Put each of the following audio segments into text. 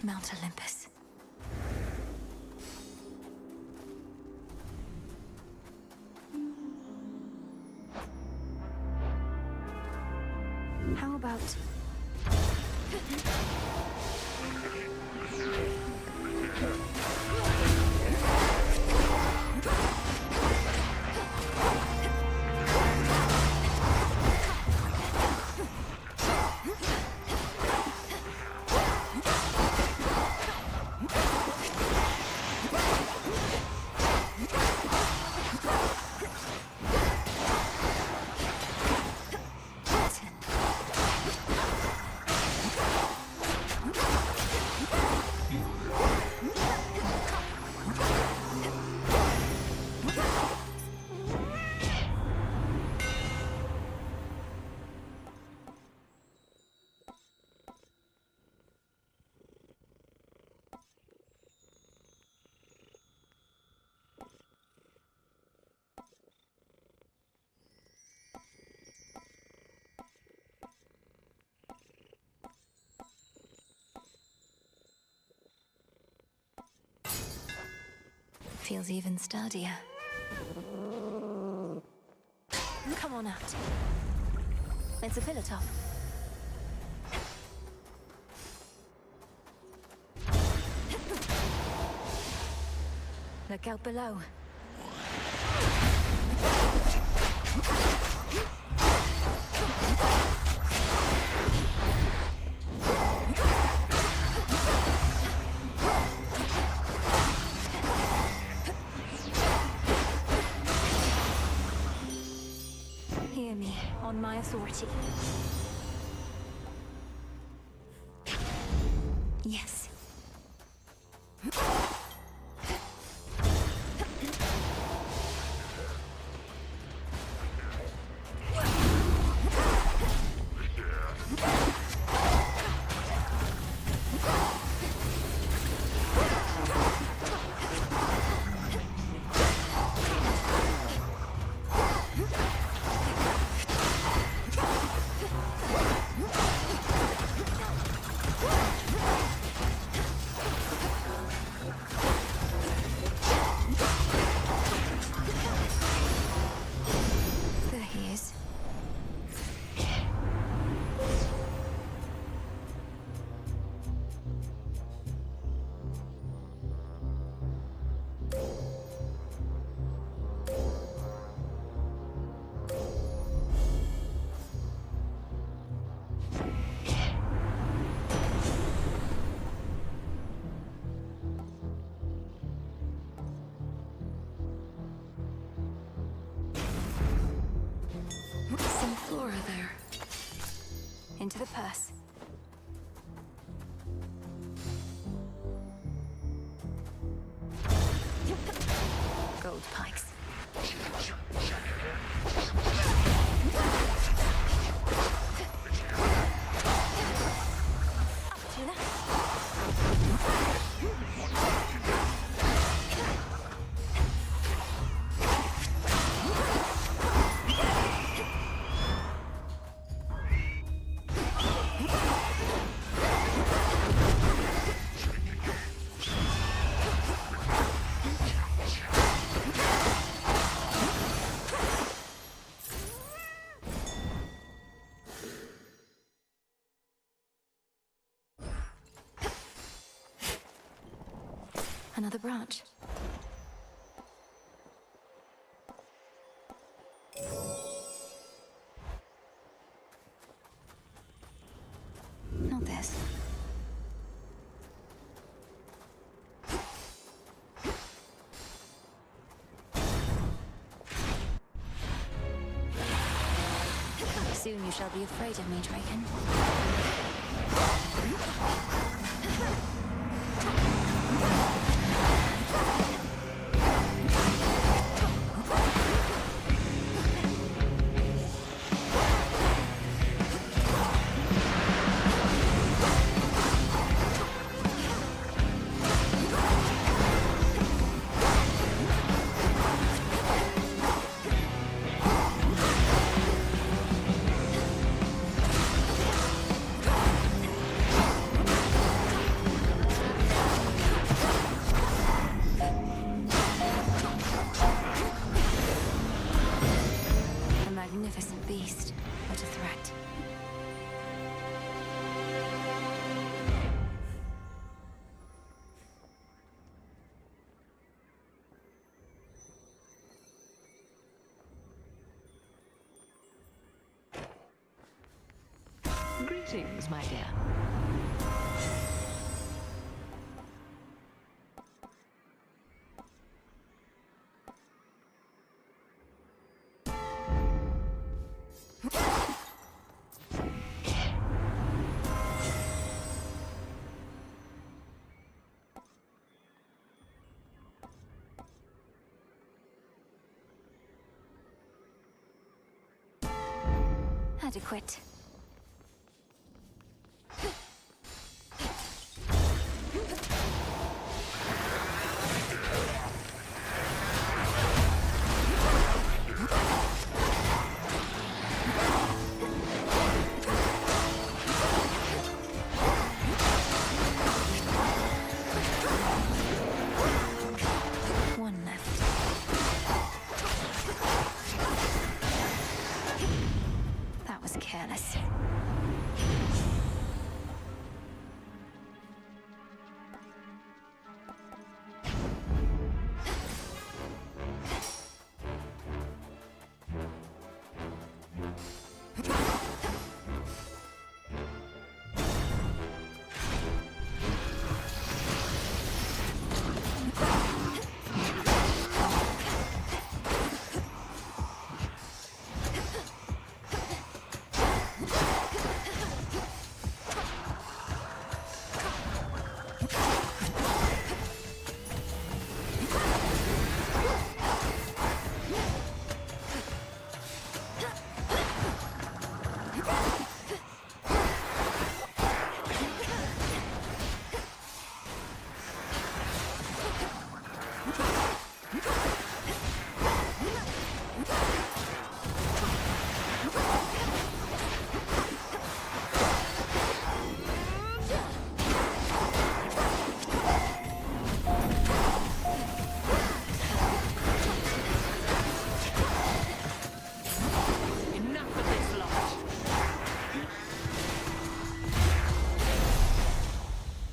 Mount Olympus. How about... Feels even sturdier. Come on out. It's a pillar top. Look out below. Hear me, on my authority. Yes. There. Into the purse. Gold pikes. Up to that. Another branch. Not this. Soon you shall be afraid of me, Draken. magnificent beast, but a threat. Greetings, my dear. Adequate. One left. That was careless.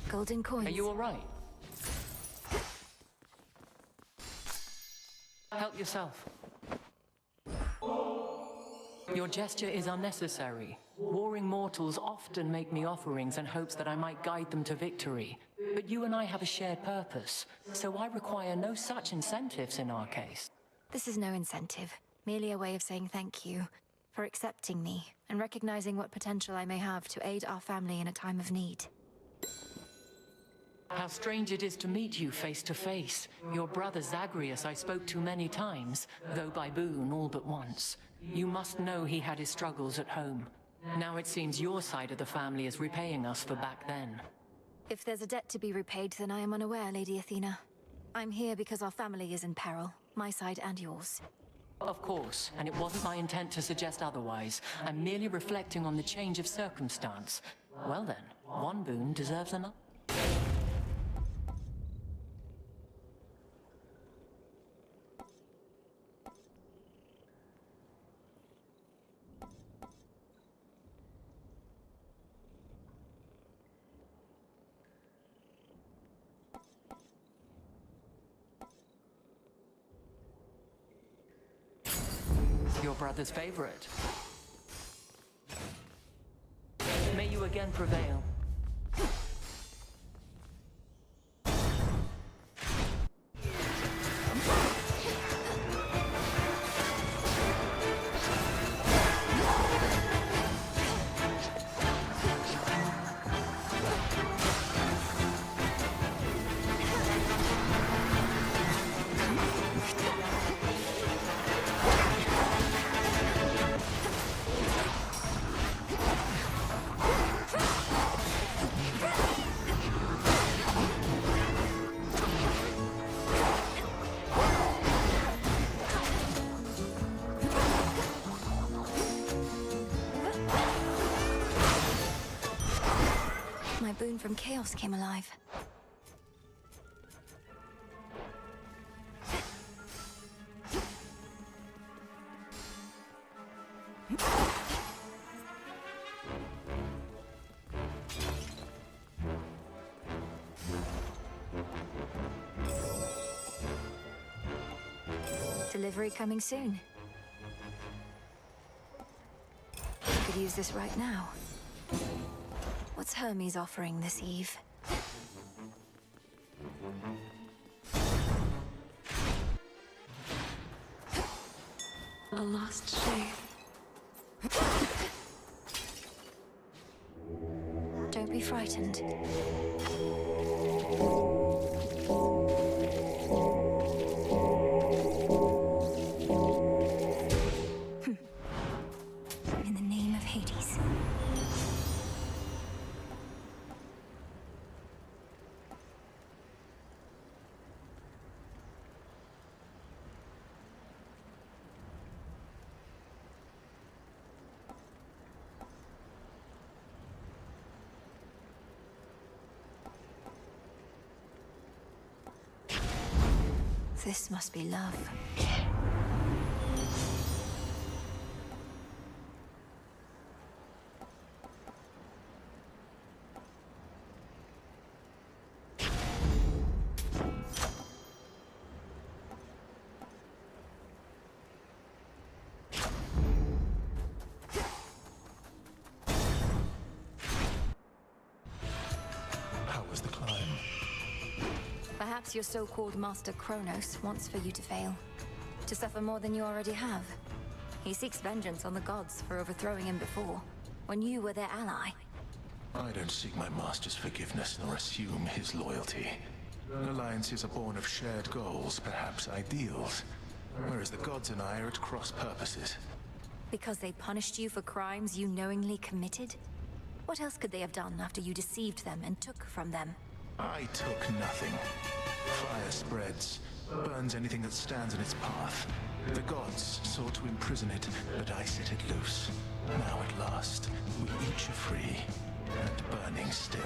Golden coins. Are you all right? Help yourself. Your gesture is unnecessary. Warring mortals often make me offerings in hopes that I might guide them to victory. But you and I have a shared purpose, so I require no such incentives in our case. This is no incentive, merely a way of saying thank you for accepting me and recognizing what potential I may have to aid our family in a time of need. How strange it is to meet you face to face. Your brother Zagreus I spoke to many times, though by boon all but once. You must know he had his struggles at home. Now it seems your side of the family is repaying us for back then. If there's a debt to be repaid, then I am unaware, Lady Athena. I'm here because our family is in peril, my side and yours. Of course, and it wasn't my intent to suggest otherwise. I'm merely reflecting on the change of circumstance. Well then, one boon deserves another. Your brother's favorite. May you again prevail. My boon from chaos came alive. Delivery coming soon. I could use this right now. What's Hermes offering this eve? A last shave. Don't be frightened. In the name of Hades. This must be love. How was the climb? Perhaps your so-called Master Kronos wants for you to fail. To suffer more than you already have. He seeks vengeance on the gods for overthrowing him before, when you were their ally. I don't seek my master's forgiveness nor assume his loyalty. Alliances are born of shared goals, perhaps ideals. Whereas the gods and I are at cross purposes. Because they punished you for crimes you knowingly committed? What else could they have done after you deceived them and took from them? I took nothing. Fire spreads, burns anything that stands in its path. The gods sought to imprison it, but I set it loose. Now at last, we each are free, and burning still.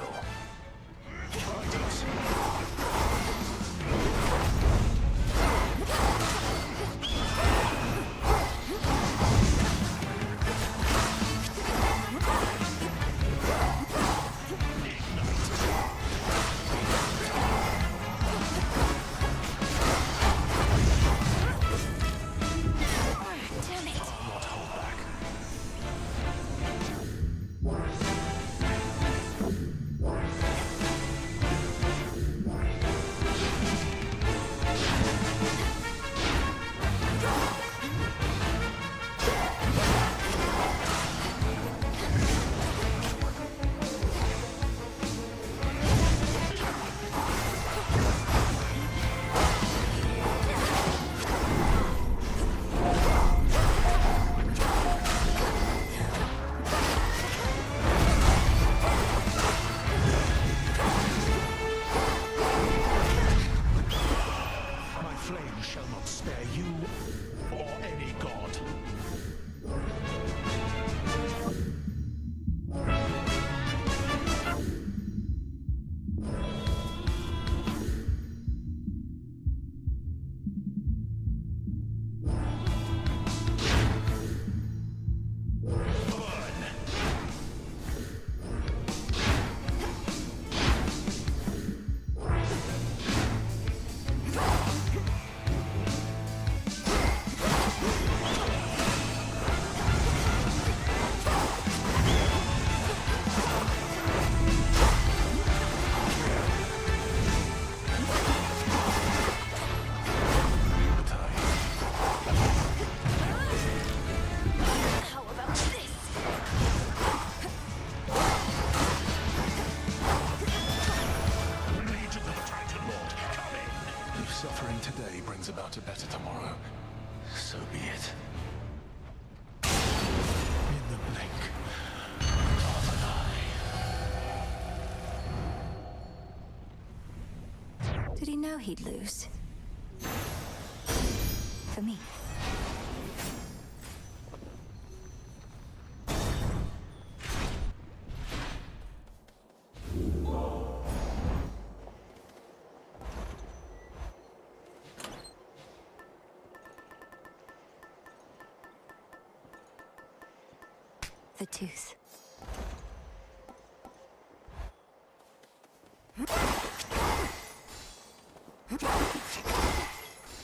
About a better tomorrow. So be it. In the blink of an eye. Did he know he'd lose? For me. The tooth.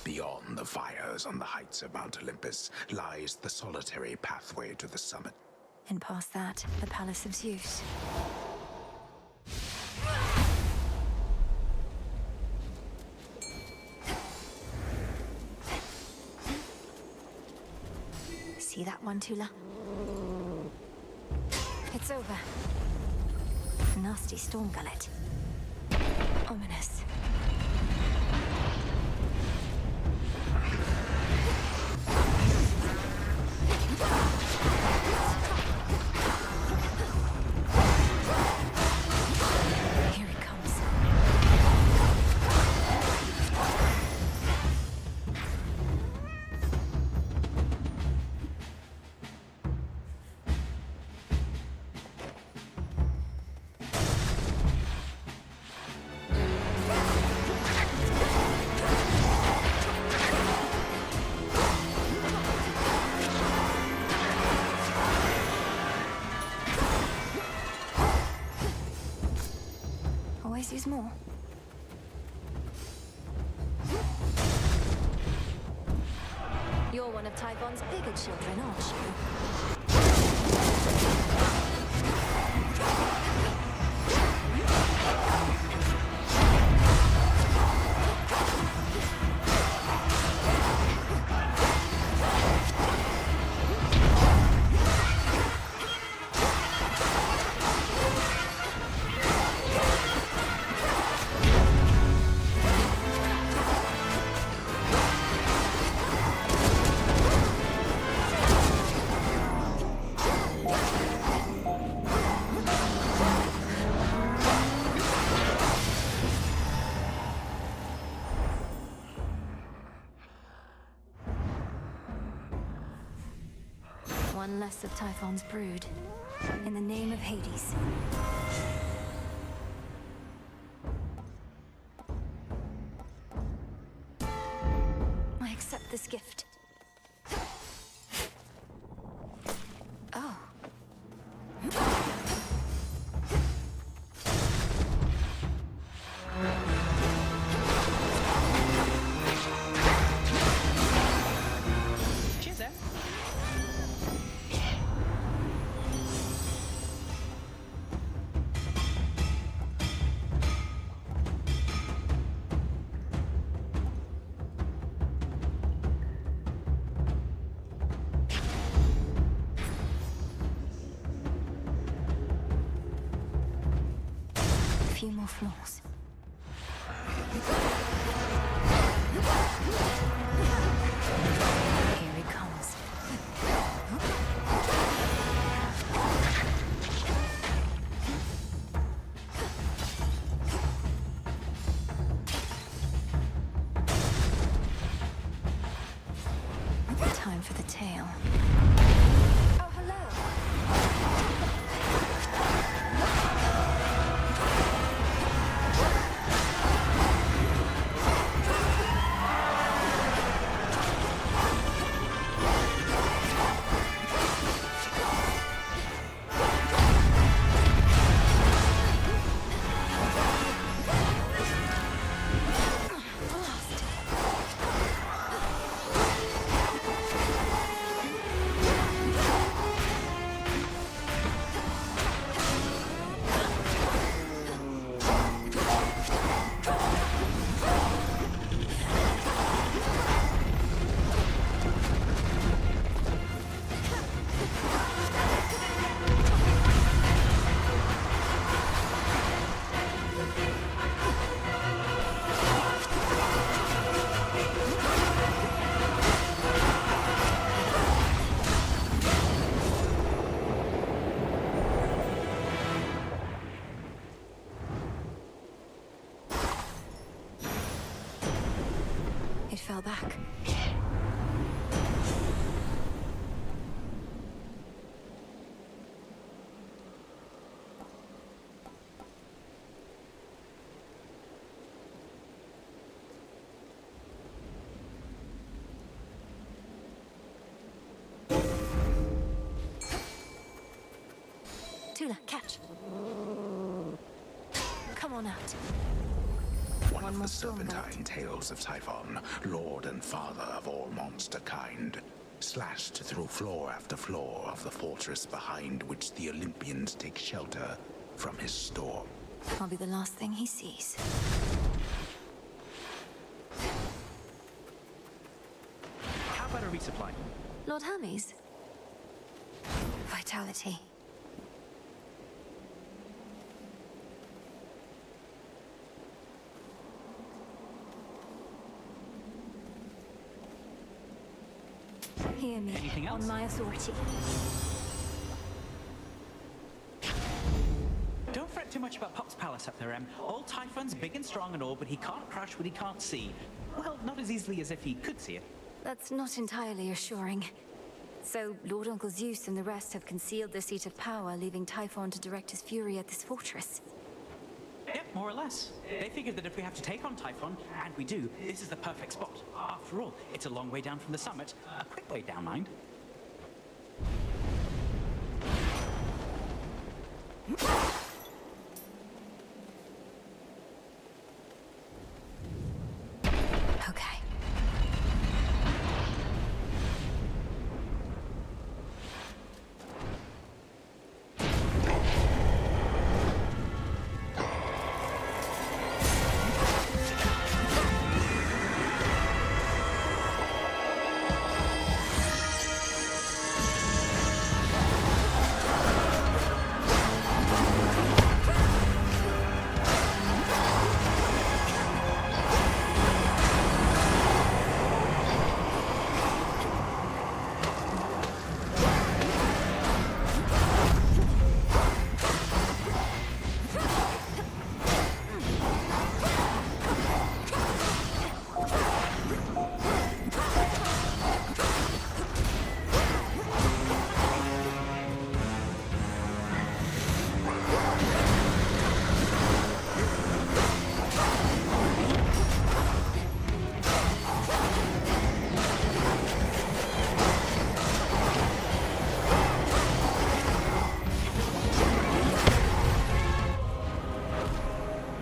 Beyond the fires miles on the heights of Mount Olympus lies the solitary pathway to the summit. And past that, the Palace of Zeus. See that one, Tula? It's over. Nasty storm gullet. Ominous. Here it comes. Always use more. You're one of Typhon's bigger children, aren't you? One less of Typhon's brood. In the name of Hades. I accept this gift. Oh. Cheers, then. A few more floors. Here he comes. Time for the tale. Oh, hello. It fell back. Tula, catch. Come on out. One one of more the storm serpentine tales of Typhon, lord and father of all monster kind, slashed through floor after floor of the fortress behind which the Olympians take shelter from his storm. I'll be the last thing he sees. How about a resupply? Lord Hermes? Vitality. Hear me. Anything else? On my authority. Don't fret too much about Pop's palace up there, Em. Old Typhon's big and strong and all, but he can't crush what he can't see. Well, not as easily as if he could see it. That's not entirely assuring. So, Lord Uncle Zeus and the rest have concealed the seat of power, leaving Typhon to direct his fury at this fortress. Yep, more or less. They figured that if we have to take on Typhon, and we do, this is the perfect spot. After all, it's a long way down from the summit. A quick way down, mind. Okay.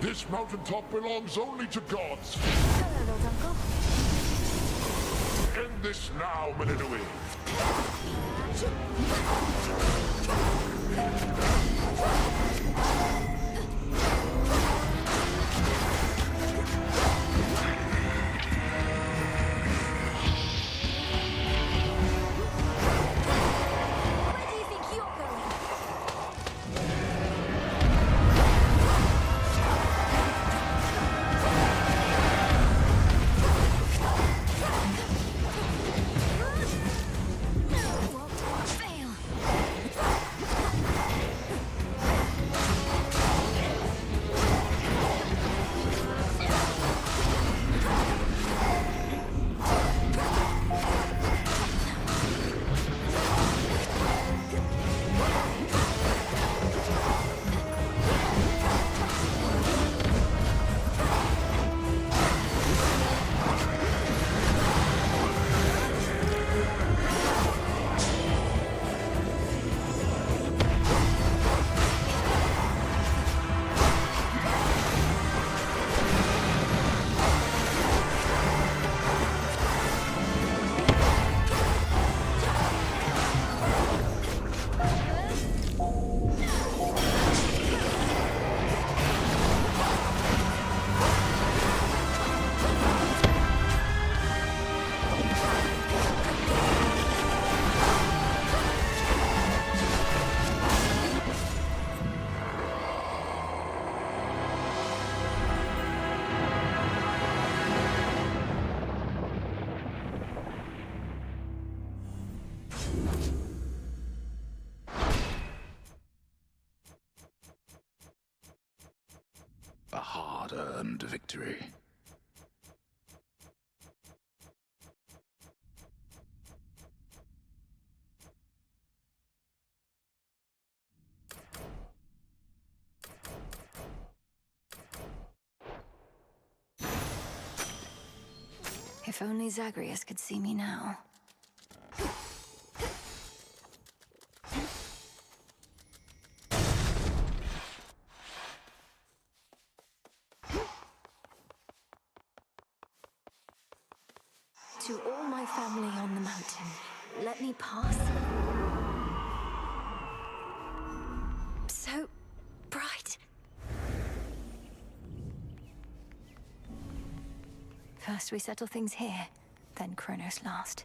This mountaintop belongs only to gods. Hello, Lord Uncle. End this now, Meninue. Where do you think you're going? Won't fail. A hard-earned victory. If only Zagreus could see me now. To all my family on the mountain, let me pass. So bright. First we settle things here, then Kronos last.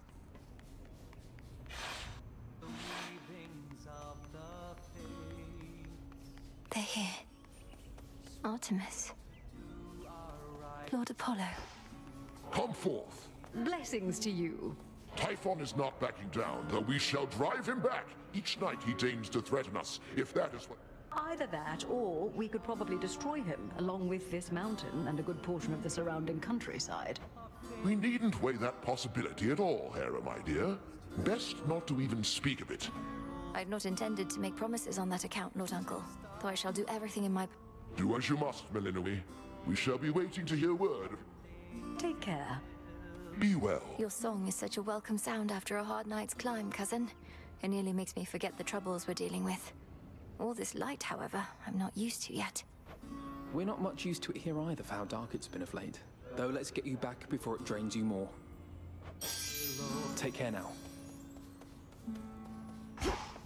They're here. Artemis. Lord Apollo. Come forth. Blessings to you. Typhon is not backing down, though we shall drive him back. Each night he deigns to threaten us, if that is what... Either that, or we could probably destroy him, along with this mountain and a good portion of the surrounding countryside. We needn't weigh that possibility at all, Hera, my dear. Best not to even speak of it. I've not intended to make promises on that account, Lord Uncle, though I shall do everything in my... Do as you must, Melinoi. We shall be waiting to hear word. Take care. Be well. Your song is such a welcome sound after a hard night's climb, cousin. It nearly makes me forget the troubles we're dealing with. All this light, however, I'm not used to yet. We're not much used to it here either for how dark it's been of late. Though let's get you back before it drains you more. Take care now.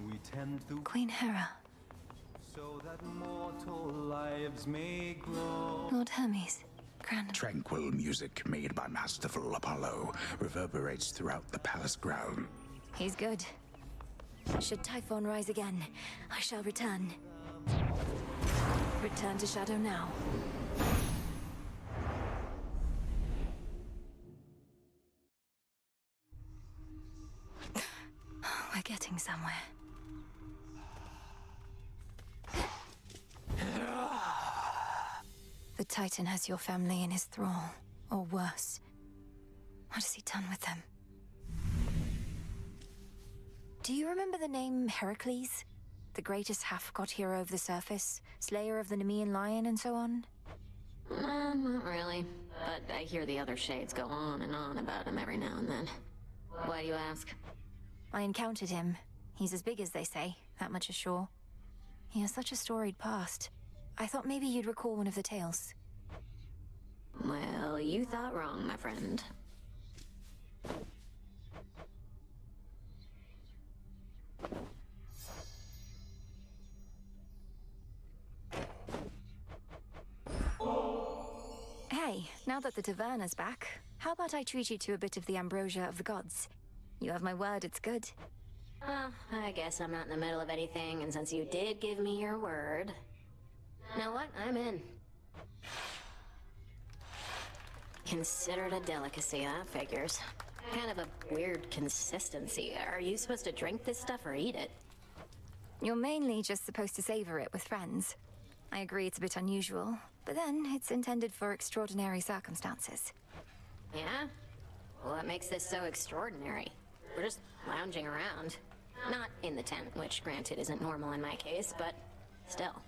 We tend to Queen Hera, so that mortal lives may grow. Lord Hermes, Grand... Tranquil music made by masterful Apollo reverberates throughout the palace ground. He's good. Should Typhon rise again, I shall return. Return to Shadow now. We're getting somewhere. The Titan has your family in his thrall, or worse. What has he done with them? Do you remember the name Heracles? The greatest half-god hero of the surface, slayer of the Nemean lion, and so on? Not really. But I hear the other shades go on and on about him every now and then. Why do you ask? I encountered him. He's as big as they say, that much is sure. He has such a storied past. I thought maybe you'd recall one of the tales. Well, you thought wrong, my friend. Hey, now that the taverna's back, how about I treat you to a bit of the ambrosia of the gods? You have my word, it's good. I guess I'm not in the middle of anything, and since you did give me your word... Know what? I'm in. Considered a delicacy, that figures. Kind of a weird consistency. Are you supposed to drink this stuff or eat it? You're mainly just supposed to savor it with friends. I agree it's a bit unusual, but then it's intended for extraordinary circumstances. Yeah? What makes this so extraordinary? We're just lounging around. Not in the tent, which granted isn't normal in my case, but still.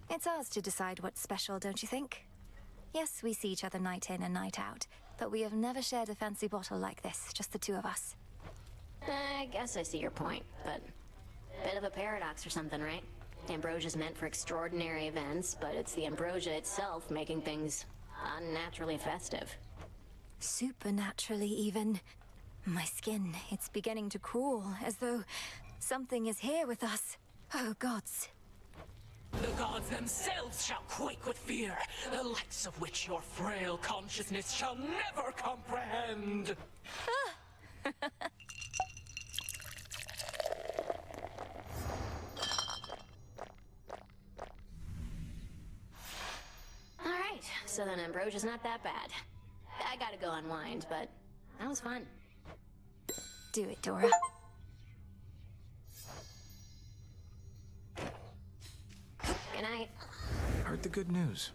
It's ours to decide what's special, don't you think? Yes, we see each other night in and night out, but we have never shared a fancy bottle like this, just the two of us. I guess I see your point, but... bit of a paradox or something, right? Ambrosia's meant for extraordinary events, but it's the ambrosia itself making things unnaturally festive. Supernaturally, even. My skin, it's beginning to crawl, as though something is here with us. Oh, gods. The gods themselves shall quake with fear, the likes of which your frail consciousness shall never comprehend. Alright, so then ambrosia's not that bad. I gotta go unwind, but that was fun. Do it, Dora. Good night. Heard the good news.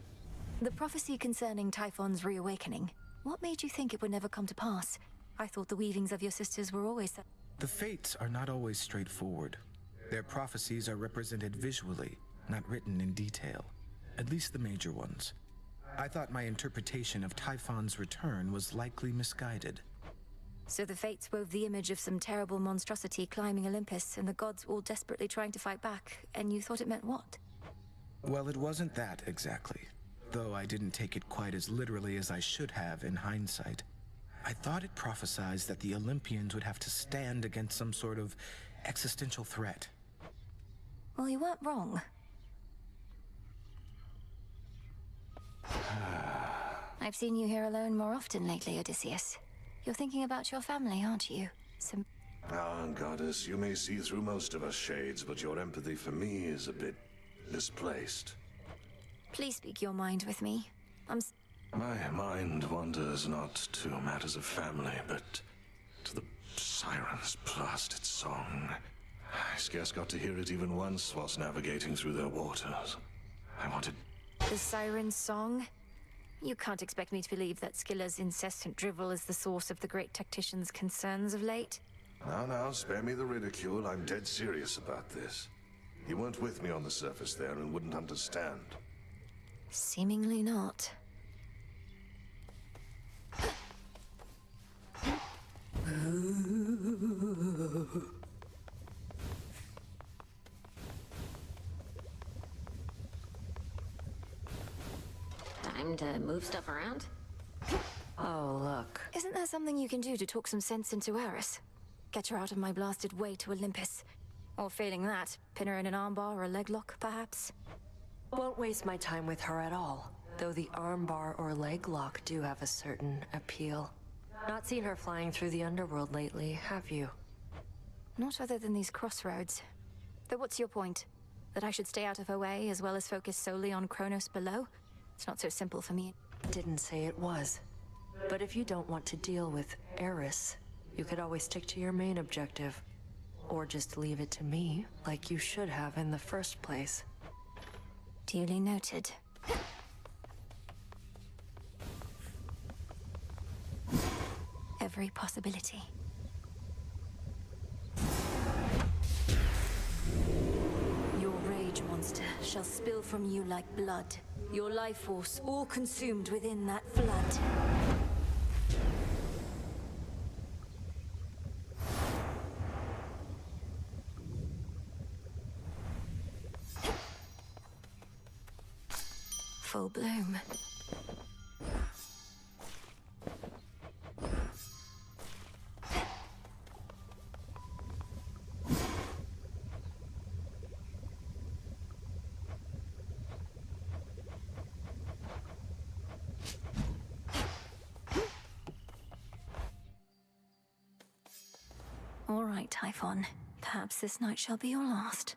The prophecy concerning Typhon's reawakening. What made you think it would never come to pass? I thought the weavings of your sisters were always... The fates are not always straightforward. Their prophecies are represented visually, not written in detail. At least the major ones. I thought my interpretation of Typhon's return was likely misguided. So the fates wove the image of some terrible monstrosity climbing Olympus, and the gods all desperately trying to fight back, and you thought it meant what? Well, it wasn't that exactly. Though I didn't take it quite as literally as I should have in hindsight. I thought it prophesied that the Olympians would have to stand against some sort of existential threat. Well, you weren't wrong. I've seen you here alone more often lately, Odysseus. You're thinking about your family, aren't you? Ah, Goddess, you may see through most of us shades, but your empathy for me is a bit misplaced. Please speak your mind with me. My mind wanders not to matters of family, but to the siren's blasted song. I scarce got to hear it even once whilst navigating through their waters. I wanted... The siren's song? You can't expect me to believe that Scylla's incessant drivel is the source of the great tactician's concerns of late. Now, spare me the ridicule. I'm dead serious about this. You weren't with me on the surface there and wouldn't understand. Seemingly not. Time to move stuff around? Oh, look. Isn't there something you can do to talk some sense into Eris? Get her out of my blasted way to Olympus. Or failing that, pin her in an armbar or a leg lock, perhaps? Won't waste my time with her at all, though the armbar or leg lock do have a certain appeal. Not seen her flying through the underworld lately, have you? Not other than these crossroads. Though what's your point? That I should stay out of her way as well as focus solely on Kronos below? It's not so simple for me. Didn't say it was. But if you don't want to deal with Eris, you could always stick to your main objective. Or just leave it to me, like you should have in the first place. Duly noted. Every possibility. Your rage, monster, shall spill from you like blood. Your life force all consumed within that flood. Full bloom. All right, Typhon. Perhaps this night shall be your last.